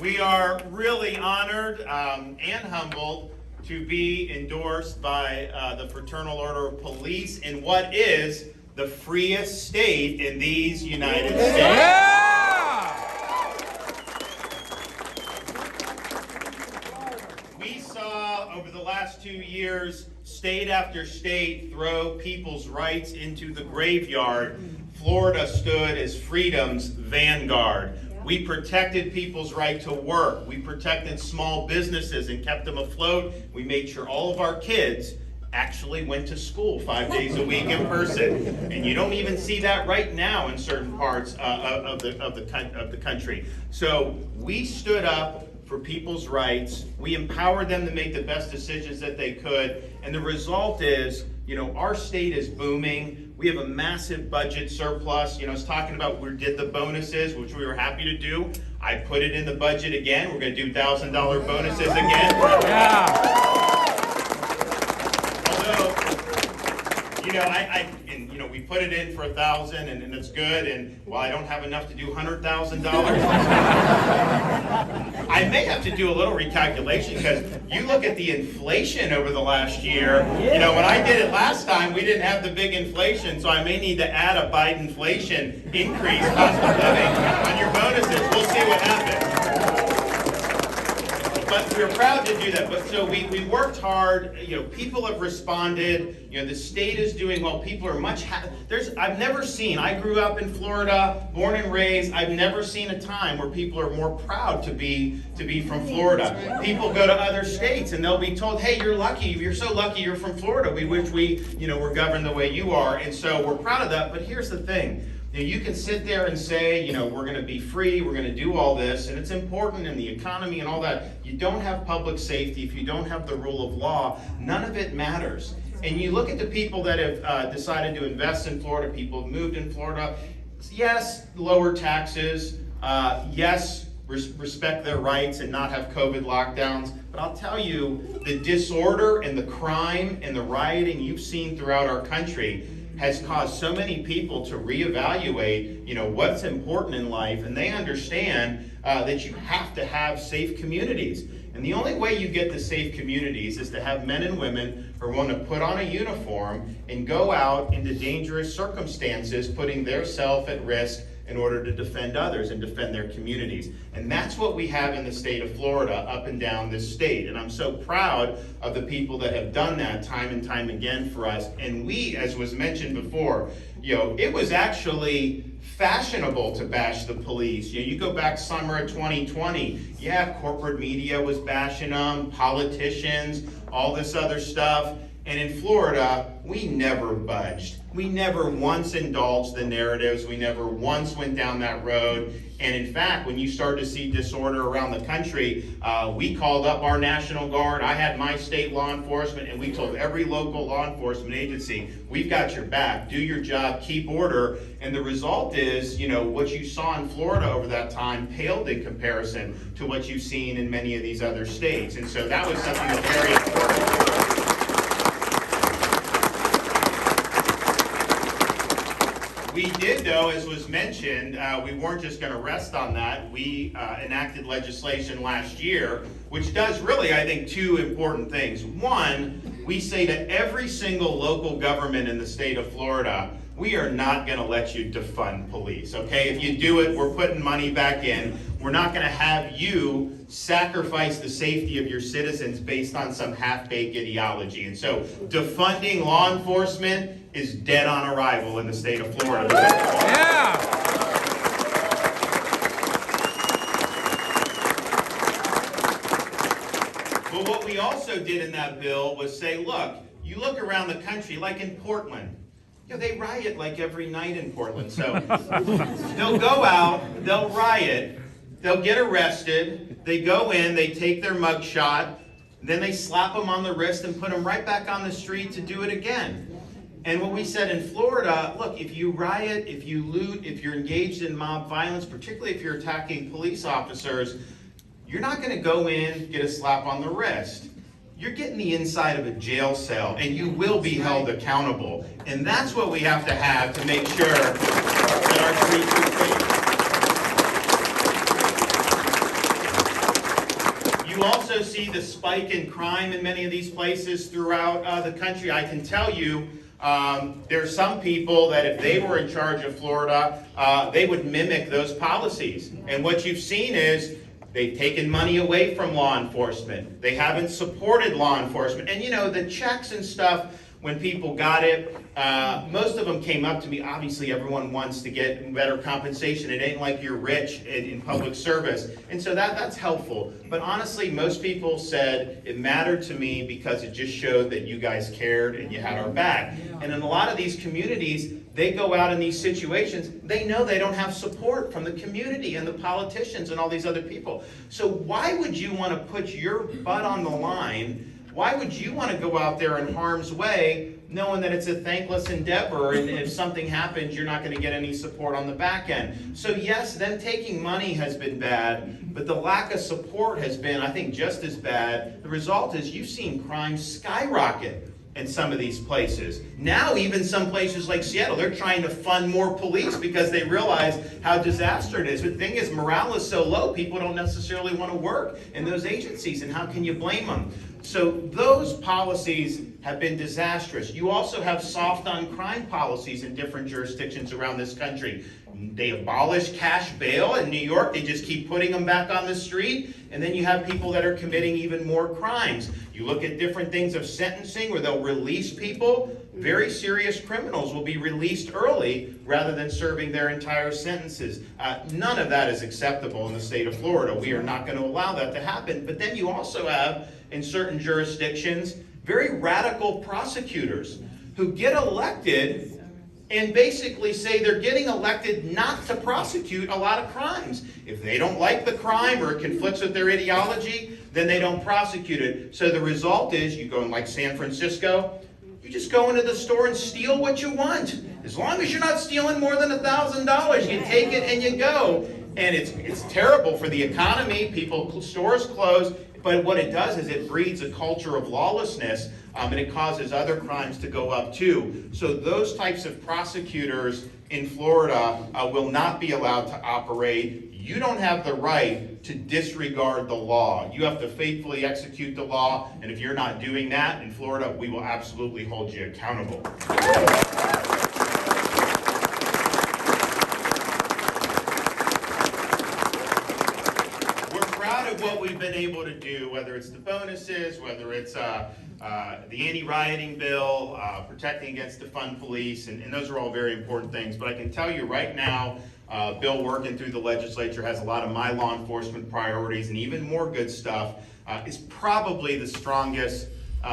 We are really honored and humbled to be endorsed by the Fraternal Order of Police in what is the freest state in these United States. Yeah! We saw over the last 2 years, state after state throw people's rights into the graveyard. Florida stood as freedom's vanguard. We protected people's right to work. We protected small businesses and kept them afloat. We made sure all of our kids actually went to school 5 days a week in person. And you don't even see that right now in certain parts of the country. So we stood up for people's rights. We empowered them to make the best decisions that they could. And the result is, our state is booming. We have a massive budget surplus. I was talking about we did the bonuses, which we were happy to do. I put it in the budget again. We're going to do $1,000 bonuses again. Yeah. Although, we put it in for $1,000 and it's good. And while I don't have enough to do $100,000, I may have to do a little recalculation because you look at the inflation over the last year. When I did it last time, we didn't have the big inflation, so I may need to add a Biden-inflation increase, cost of living, on your bonuses. We'll see what happens. But we're proud to do that. But so we worked hard. People have responded. The state is doing well. People are much I've never seen. I grew up in Florida, born and raised. I've never seen a time where people are more proud to be from Florida. People go to other states and they'll be told, "Hey, you're lucky. You're so lucky. You're from Florida. We wish we were governed the way you are." And so we're proud of that. But here's the thing. You can sit there and say, we're going to be free, we're going to do all this, and it's important in the economy and all that. You don't have public safety, if you don't have the rule of law, none of it matters. And you look at the people that have decided to invest in Florida, people have moved in Florida. Yes, lower taxes, yes, respect their rights and not have COVID lockdowns. But I'll tell you, the disorder and the crime and the rioting you've seen throughout our country has caused so many people to reevaluate, what's important in life, and they understand that you have to have safe communities. And the only way you get to safe communities is to have men and women who want to put on a uniform and go out into dangerous circumstances, putting their self at risk in order to defend others and defend their communities. And that's what we have in the state of Florida, up and down this state. And I'm so proud of the people that have done that time and time again for us. And we, as was mentioned before, it was actually fashionable to bash the police. You go back summer of 2020, corporate media was bashing them, politicians, all this other stuff. And in Florida, we never budged. We never once indulged the narratives. We never once went down that road. And in fact, when you start to see disorder around the country, we called up our National Guard. I had my state law enforcement, and we told every local law enforcement agency, we've got your back, do your job, keep order. And the result is, what you saw in Florida over that time paled in comparison to what you've seen in many of these other states. And so that was something that's very important. We did, though, as was mentioned, we weren't just going to rest on that. We enacted legislation last year, which does really, I think, two important things. One, we say to every single local government in the state of Florida, we are not going to let you defund police, okay? If you do it, we're putting money back in. We're not going to have you sacrifice the safety of your citizens based on some half-baked ideology. And so defunding law enforcement is dead on arrival in the state of Florida. Yeah! But what we also did in that bill was say, look, you look around the country, like in Portland, they riot like every night in Portland. So they'll go out, they'll riot, they'll get arrested, they go in, they take their mug shot, then they slap them on the wrist and put them right back on the street to do it again. And what we said in Florida, look, if you riot, if you loot, if you're engaged in mob violence, particularly if you're attacking police officers, you're not going to go in, get a slap on the wrist. You're getting the inside of a jail cell, and you will be held accountable. And that's what we have to make sure that our streets are safe. also see the spike in crime in many of these places throughout the country. I can tell you, there are some people that if they were in charge of Florida, they would mimic those policies. And what you've seen is they've taken money away from law enforcement. They haven't supported law enforcement. And the checks and stuff, when people got it, most of them came up to me. Obviously, everyone wants to get better compensation. It ain't like you're rich in public service. And so that's helpful. But honestly, most people said it mattered to me because it just showed that you guys cared and you had our back. And in a lot of these communities, they go out in these situations, they know they don't have support from the community and the politicians and all these other people. So why would you want to put your butt on the line? Why would you want to go out there in harm's way knowing that it's a thankless endeavor and if something happens, you're not going to get any support on the back end? So yes, them taking money has been bad, but the lack of support has been, I think, just as bad. The result is you've seen crime skyrocket in some of these places. Now even some places like Seattle, they're trying to fund more police because they realize how disaster it is. But the thing is, morale is so low, people don't necessarily want to work in those agencies, and how can you blame them? So those policies have been disastrous. You also have soft on crime policies in different jurisdictions around this country. They abolished cash bail in New York. They just keep putting them back on the street. And then you have people that are committing even more crimes. You look at different things of sentencing where they'll release people. Very serious criminals will be released early rather than serving their entire sentences. None of that is acceptable in the state of Florida. We are not going to allow that to happen. But then you also have, in certain jurisdictions, very radical prosecutors who get elected and basically say they're getting elected not to prosecute a lot of crimes. If they don't like the crime or it conflicts with their ideology, then they don't prosecute it. So the result is you go in like San Francisco, you just go into the store and steal what you want. As long as you're not stealing more than $1,000, you take it and you go. And it's terrible for the economy. Stores close. But what it does is it breeds a culture of lawlessness, and it causes other crimes to go up too. So those types of prosecutors in Florida will not be allowed to operate. You don't have the right to disregard the law. You have to faithfully execute the law, and if you're not doing that in Florida, we will absolutely hold you accountable. What we've been able to do, whether it's the bonuses, whether it's the anti-rioting bill, protecting against defund police, and those are all very important things. But I can tell you right now, bill working through the legislature has a lot of my law enforcement priorities and even more good stuff. It's probably the strongest,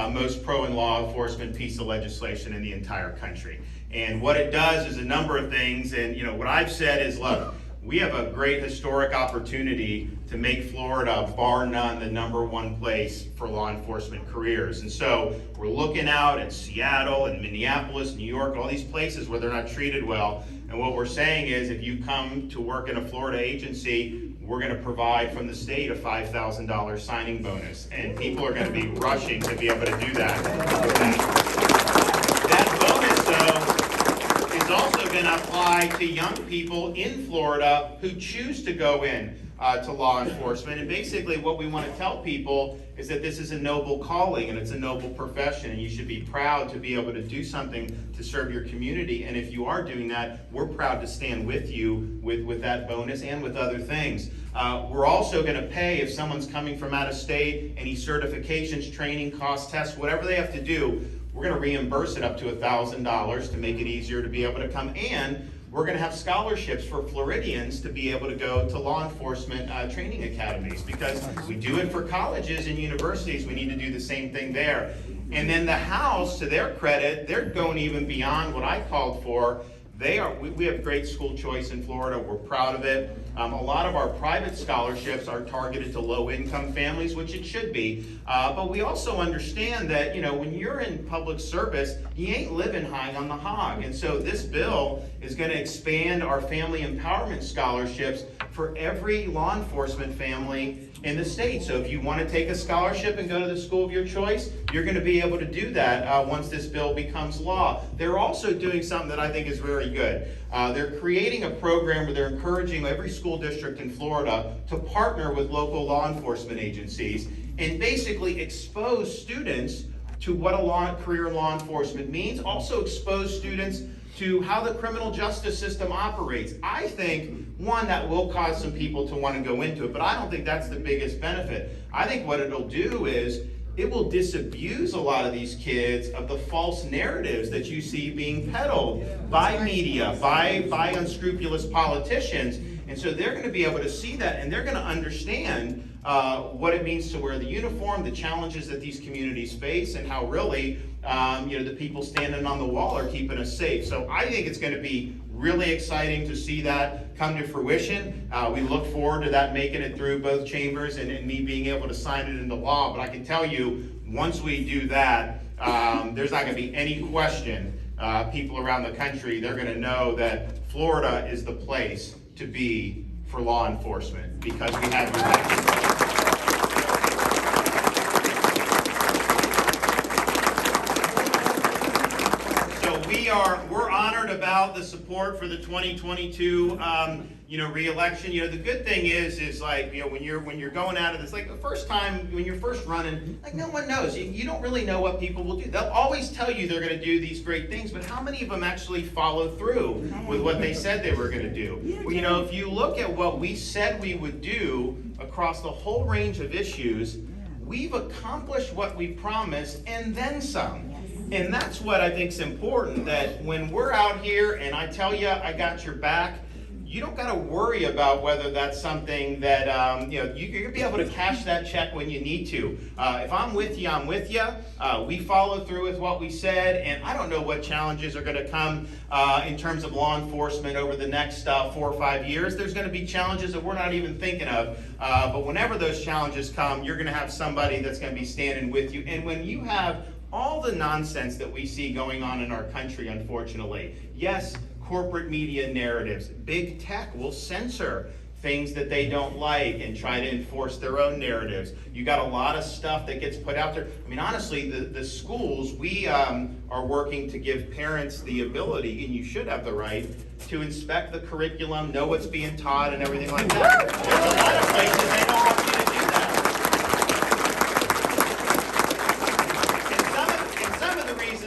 most pro and law enforcement piece of legislation in the entire country. And what it does is a number of things. And what I've said is, look, we have a great historic opportunity to make Florida, bar none, the #1 place for law enforcement careers. And so we're looking out at Seattle and Minneapolis, New York, all these places where they're not treated well. And what we're saying is if you come to work in a Florida agency, we're going to provide from the state a $5,000 signing bonus. And people are going to be rushing to be able to do that. That bonus, though, is also going to apply to young people in Florida who choose to go in to law enforcement. And basically what we want to tell people is that this is a noble calling and it's a noble profession, and you should be proud to be able to do something to serve your community. And if you are doing that, we're proud to stand with you with that bonus and with other things. We're also going to pay if someone's coming from out of state, any certifications, training, costs, tests, whatever they have to do, we're going to reimburse it up to $1,000 to make it easier to be able to come. And we're going to have scholarships for Floridians to be able to go to law enforcement training academies, because we do it for colleges and universities. We need to do the same thing there. And then the House, to their credit, they're going even beyond what I called for. We have great school choice in Florida. We're proud of it. A lot of our private scholarships are targeted to low-income families, which it should be. But we also understand that, when you're in public service, you ain't living high on the hog. And so this bill is going to expand our family empowerment scholarships for every law enforcement family in the state. So if you want to take a scholarship and go to the school of your choice, you're going to be able to do that once this bill becomes law. They're also doing something that I think is very good. They're creating a program where they're encouraging every school district in Florida to partner with local law enforcement agencies. and basically expose students to what a career in law enforcement means, also expose students to how the criminal justice system operates. I think, one, that will cause some people to want to go into it, but I don't think that's the biggest benefit. I think what it'll do is it will disabuse a lot of these kids of the false narratives that you see being peddled by media, by unscrupulous politicians. And so they're going to be able to see that, and they're going to understand what it means to wear the uniform, the challenges that these communities face, and how really the people standing on the wall are keeping us safe. So I think it's going to be really exciting to see that come to fruition. We look forward to that making it through both chambers and me being able to sign it into law. But I can tell you, once we do that, there's not going to be any question. People around the country, they're going to know that Florida is the place to be for law enforcement because we have your back. We're honored about the support for the 2022 re-election. The good thing is like, when you're going out of this, like the first time when you're first running, like no one knows. You don't really know what people will do. They'll always tell you they're going to do these great things, but how many of them actually follow through with what they said they were going to do? Well, if you look at what we said we would do across the whole range of issues, we've accomplished what we promised and then some. And that's what I think is important, that when we're out here and I tell you I got your back, you don't got to worry about whether that's something that, you're going to be able to cash that check when you need to. If I'm with you, I'm with you. We follow through with what we said, and I don't know what challenges are going to come in terms of law enforcement over the next 4 or 5 years. There's going to be challenges that we're not even thinking of. But whenever those challenges come, you're going to have somebody that's going to be standing with you. And when you have all the nonsense that we see going on in our country, unfortunately. Yes, corporate media narratives. Big tech will censor things that they don't like and try to enforce their own narratives. You got a lot of stuff that gets put out there. I mean, honestly, the schools, we are working to give parents the ability, and you should have the right, to inspect the curriculum, know what's being taught and everything like that. There's a lot of places they don't want you to do that.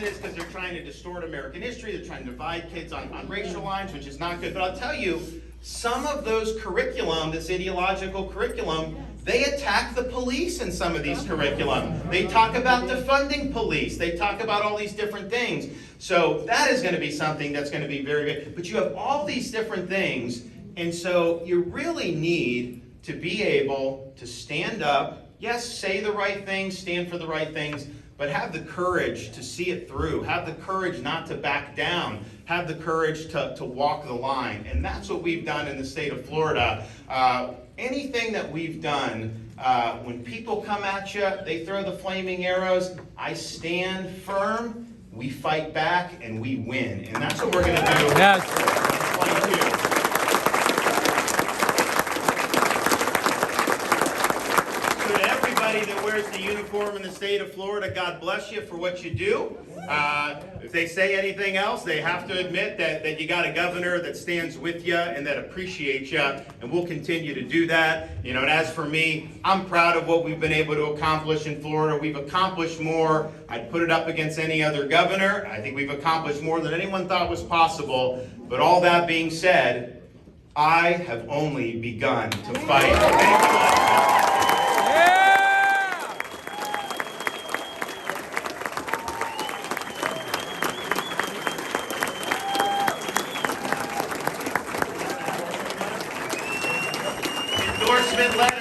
Is because they're trying to distort American history, they're trying to divide kids on racial lines, which is not good. But I'll tell you, some of those curriculum, this ideological curriculum, they attack the police in some of these curriculum. They talk about defunding police. They talk about all these different things. So that is going to be something that's going to be very big. But you have all these different things, and so you really need to be able to stand up, yes, say the right things, stand for the right things, but have the courage to see it through. Have the courage not to back down. Have the courage to walk the line. And that's what we've done in the state of Florida. Anything that we've done, when people come at you, they throw the flaming arrows, I stand firm, we fight back, and we win. And that's what we're going to do. Yes. In 2022. That wears the uniform in the state of Florida, God bless you for what you do. If they say anything else, they have to admit that you got a governor that stands with you and that appreciates you, and we'll continue to do that. And as for me, I'm proud of what we've been able to accomplish in Florida. We've accomplished more. I'd put it up against any other governor. I think we've accomplished more than anyone thought was possible. But all that being said, I have only begun to fight. Thank you. Endorsement letter.